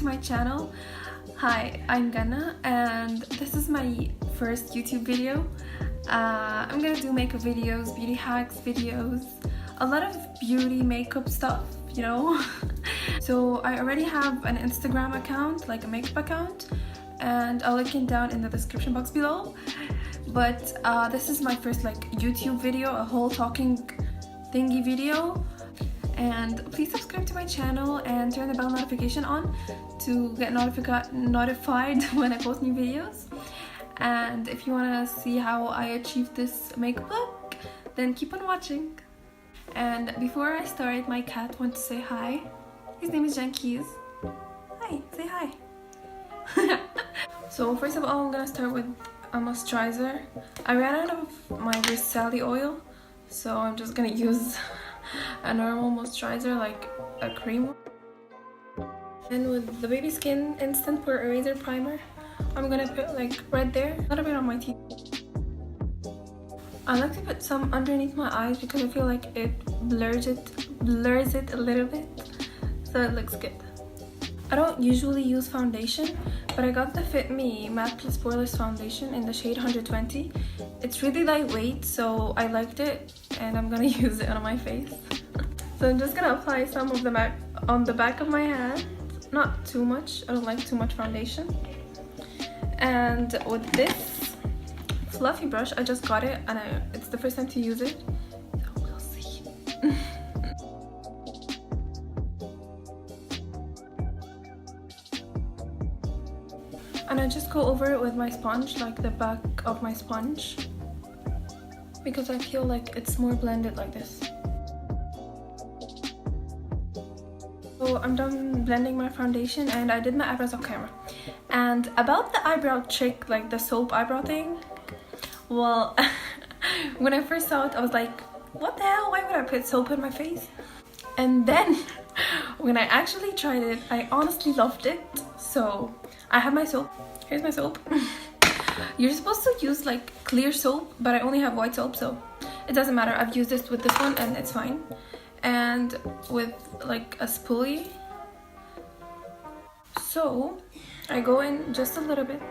my channel. Hi, I'm Gana and this is my first YouTube video. I'm gonna do makeup videos, beauty hacks videos, a lot of beauty makeup stuff, you know. So I already have an Instagram account, like a makeup account, and I'll link it down in the description box below. But this is my first like YouTube video, a whole talking thingy video. And please subscribe to my channel and turn the bell notification on to get notified when I post new videos. And if you want to see how I achieved this makeup look, then keep on watching. And before I start, my cat wants to say hi. His name is Jaclyn. Hi, say hi. So first of all, I'm gonna start with a moisturizer. I ran out of my Versailles oil, so I'm just gonna use a normal moisturizer, like a cream. And with the Baby Skin Instant Pore Eraser Primer, I'm gonna put like right there, a little bit on my teeth. I like to put some underneath my eyes because I feel like it blurs it a little bit, so it looks good. I don't usually use foundation, but I got the Fit Me matte+poreless foundation in the shade 120. It's really lightweight, so I liked it and I'm gonna use it on my face. So I'm just gonna apply some of the on the back of my hand, not too much. I don't like too much foundation. And with this fluffy brush, I just got it and it's the first time to use it, so we'll see. And I just go over it with my sponge, like the back of my sponge, because I feel like it's more blended like this. So I'm done blending my foundation and I did my eyebrows off camera. And about the eyebrow trick, like the soap eyebrow thing, well, when I first saw it, I was like, what the hell, why would I put soap in my face? And then when I actually tried it, I honestly loved it. So I have my soap. Here's my soap. You're supposed to use like clear soap, but I only have white soap, so it doesn't matter. I've used this with this one and it's fine. And with like a spoolie. So I go in just a little bit,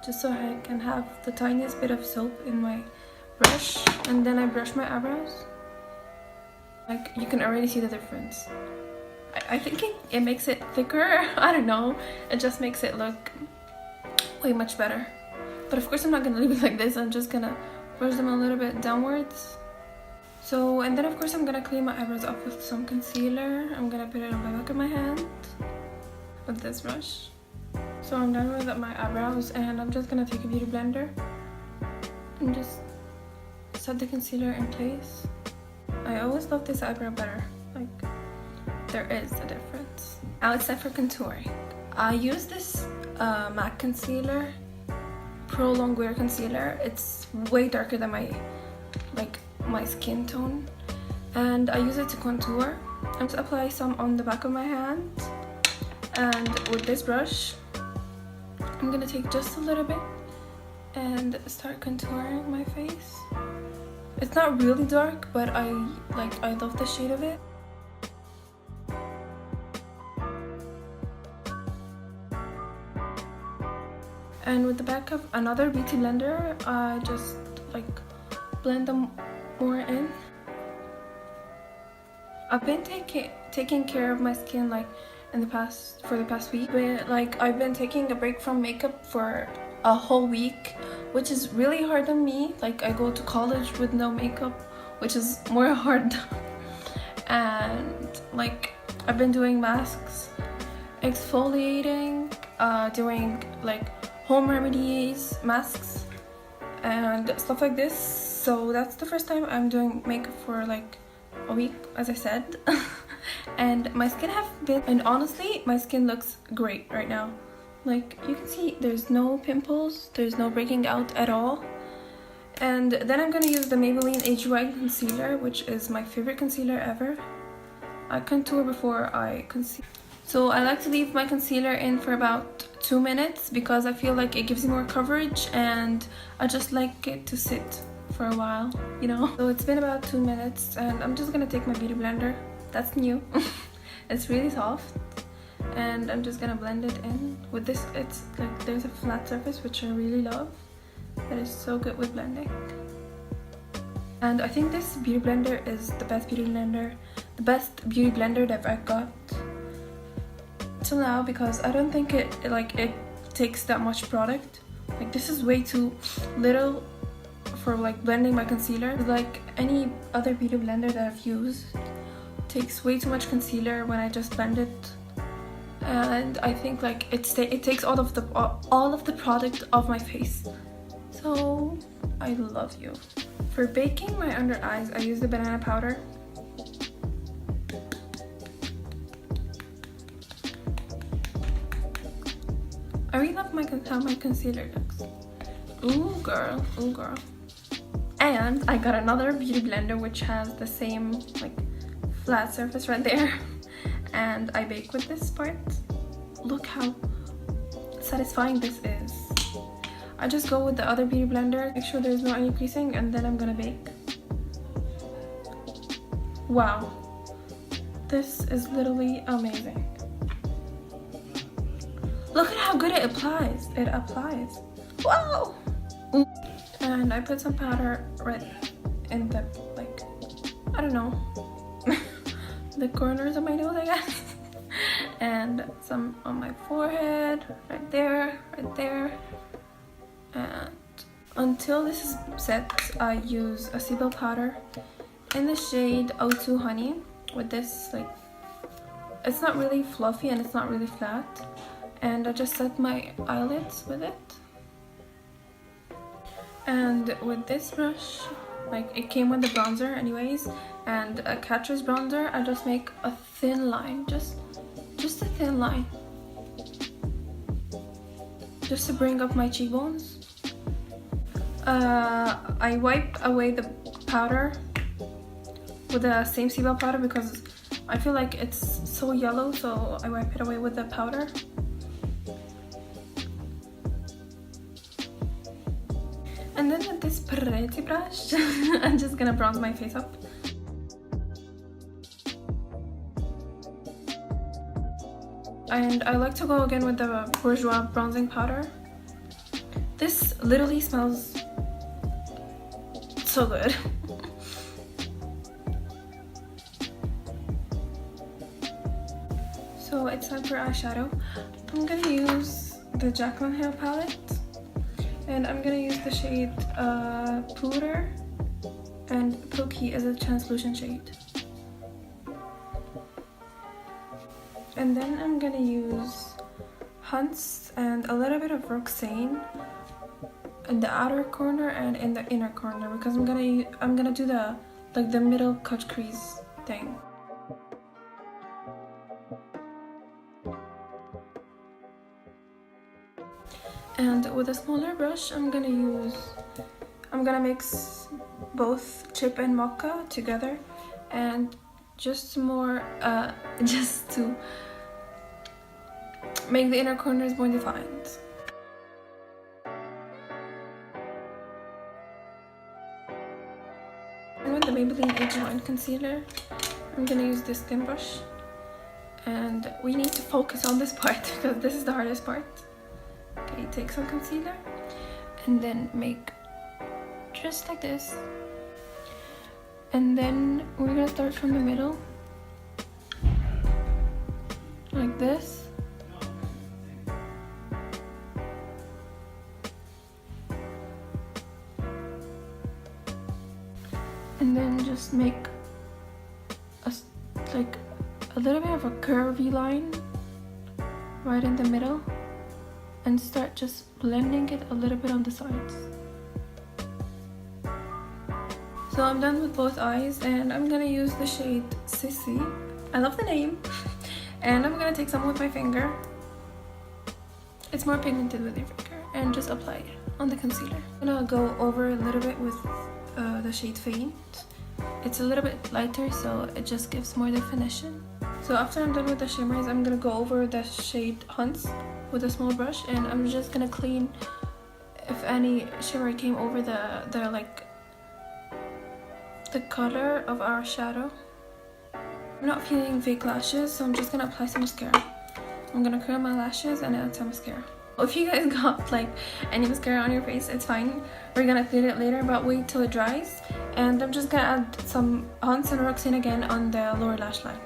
just so I can have the tiniest bit of soap in my brush, and then I brush my eyebrows. Like, you can already see the difference. I think it makes it thicker. I don't know, it just makes it look way much better. But of course I'm not gonna leave it like this. I'm just gonna brush them a little bit downwards. So, and then of course I'm gonna clean my eyebrows off with some concealer. I'm gonna put it on the back of my hand with this brush. So I'm done with my eyebrows and I'm just gonna take a beauty blender and just set the concealer in place. I always love this eyebrow better. Like, there is a difference. Now it's time for contouring. I use this MAC concealer, Pro Longwear concealer. It's way darker than my skin tone, and I use it to contour. I'm just apply some on the back of my hand, and with this brush I'm gonna take just a little bit and start contouring my face. It's not really dark, but I love the shade of it. And with the back of another beauty blender, I just like blend them more in. I've been taking care of my skin like for the past week, but like I've been taking a break from makeup for a whole week, which is really hard on me. Like, I go to college with no makeup, which is more hard. And like I've been doing masks, exfoliating, doing like home remedies, masks and stuff like this. So that's the first time I'm doing makeup for like a week, as I said. And my skin and honestly my skin looks great right now. Like, you can see there's no pimples, there's no breaking out at all. And then I'm gonna use the Maybelline Age White concealer, which is my favorite concealer ever. I contour before I conceal. So I like to leave my concealer in for about 2 minutes because I feel like it gives you more coverage and I just like it to sit for a while, you know. So it's been about 2 minutes and I'm just gonna take my beauty blender. That's new. It's really soft. and I'm just gonna blend it in. With this, it's like there's a flat surface which I really love. That is so good with blending. And I think this beauty blender is the best beauty blender that I got till now, because I don't think it takes that much product. Like, this is way too little for like blending my concealer. Like any other beauty blender that I've used takes way too much concealer when I just blend it, and I think like it takes all of the product off my face. So I love you. For baking my under eyes, I use the banana powder. I really love how my concealer looks. Ooh girl, ooh girl. And I got another beauty blender which has the same like flat surface right there, and I bake with this part. Look how satisfying this is. I just go with the other beauty blender, make sure there's no any creasing, and then I'm gonna bake. Wow, this is literally amazing. Look at how good it applies. It applies. Wow. And I put some powder right in the, like, I don't know, the corners of my nose, I guess. And some on my forehead, right there, right there. And until this is set, I use a sebum powder in the shade O2 Honey. With this, like, it's not really fluffy and it's not really flat. And I just set my eyelids with it. And with this brush, like, it came with the bronzer anyways, and a Catrice bronzer, I just make a thin line, just a thin line, just to bring up my cheekbones. I wipe away the powder with the same sebum powder because I feel like it's so yellow, so I wipe it away with the powder. And then with this pretty brush, I'm just gonna bronze my face up. And I like to go again with the Bourjois bronzing powder. This literally smells so good. So it's time for eyeshadow. I'm gonna use the Jaclyn hair palette. And I'm gonna use the shade Pore, and Pokey is a translucent shade. And then I'm gonna use Hunts and a little bit of Roxane in the outer corner and in the inner corner, because I'm gonna do the middle cut crease thing. And with a smaller brush, I'm gonna mix both chip and mocha together, and just to make the inner corners more defined. And with the Maybelline Age Line Concealer, I'm gonna use this thin brush, and we need to focus on this part because this is the hardest part. Okay, take some concealer and then make just like this, and then we're gonna start from the middle like this, and then just make a little bit of a curvy line right in the middle, and start just blending it a little bit on the sides. So I'm done with both eyes, and I'm gonna use the shade Sissy. I love the name. And I'm gonna take some with my finger. It's more pigmented with your finger, and just apply it on the concealer. I'm gonna go over a little bit with the shade Faint. It's a little bit lighter, so it just gives more definition. So after I'm done with the shimmers, I'm gonna go over the shade Hunts with a small brush, and I'm just gonna clean if any shimmer came over the color of our shadow. I'm not feeling fake lashes, so I'm just gonna apply some mascara. I'm gonna curl my lashes and add some mascara. If you guys got like any mascara on your face, it's fine. We're gonna clean it later, but wait till it dries. And I'm just gonna add some Hans and Roxanne again on the lower lash line.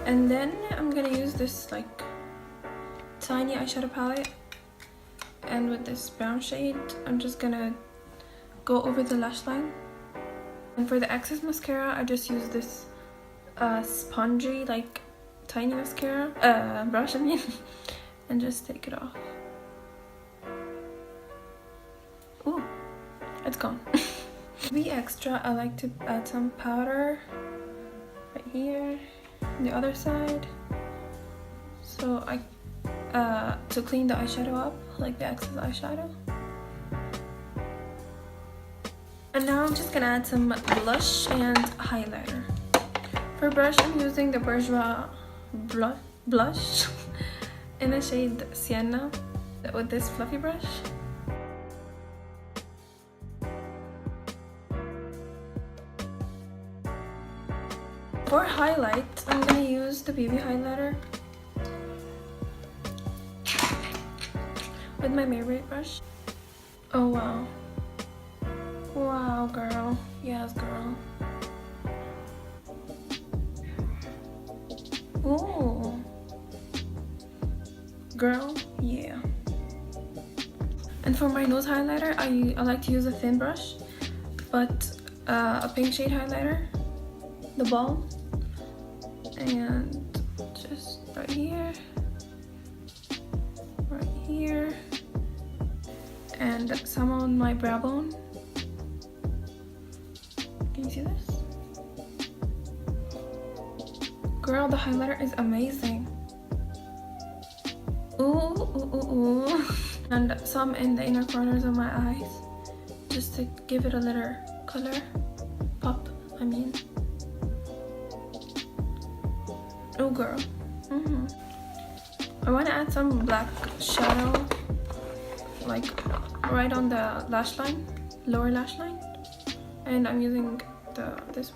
And then I'm gonna use this like tiny eyeshadow palette, and with this brown shade I'm just gonna go over the lash line. And for the excess mascara, I just use this spongy like tiny mascara brush, I mean, and just take it off. Ooh, it's gone. To be extra, I like to add some powder right here on the other side, so I to clean the eyeshadow up, like the excess eyeshadow. And now I'm just gonna add some blush and highlighter. For brush, I'm using the Bourjois blush in the shade Sienna with this fluffy brush. For highlight, I'm gonna use the BB highlighter with my Maybelline brush. Oh wow. Wow, girl. Yes, girl. Ooh. Girl, yeah. And for my nose highlighter, I like to use a thin brush, but a pink shade highlighter, the balm, and just right here, and some on my brow bone. Can you see this? Girl, the highlighter is amazing. Ooh, ooh, ooh, ooh. And some in the inner corners of my eyes, just to give it a little color pop, I mean. Oh girl. I want to add some black shadow, like right on the lash line, lower lash line. And I'm using this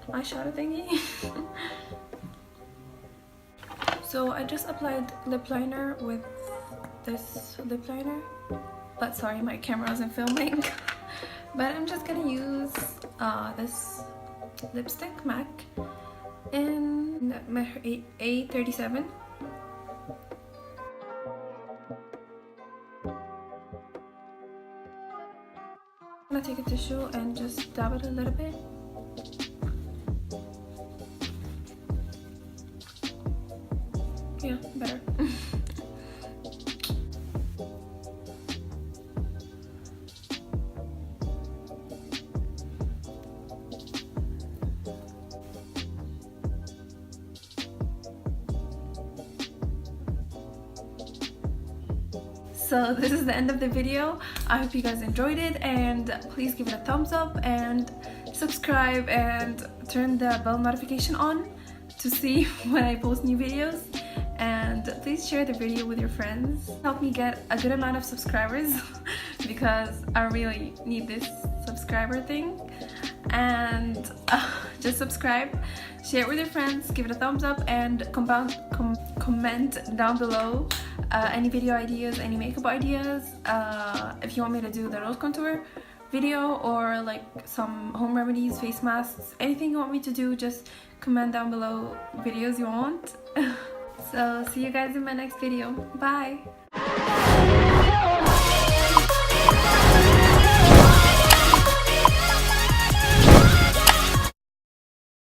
eyeshadow thingy. So I just applied lip liner with this lip liner, but sorry, my camera isn't filming. But I'm just gonna use this lipstick MAC in my A37. I'm gonna take a tissue and just dab it a little bit. Yeah, better. So this is the end of the video. I hope you guys enjoyed it, and please give it a thumbs up and subscribe and turn the bell notification on to see when I post new videos. And please share the video with your friends. Help me get a good amount of subscribers because I really need this subscriber thing. And just subscribe, share it with your friends, give it a thumbs up, and comment down below any video ideas, any makeup ideas. If you want me to do the nose contour video or like some home remedies, face masks, anything you want me to do, just comment down below videos you want. So see you guys in my next video. Bye!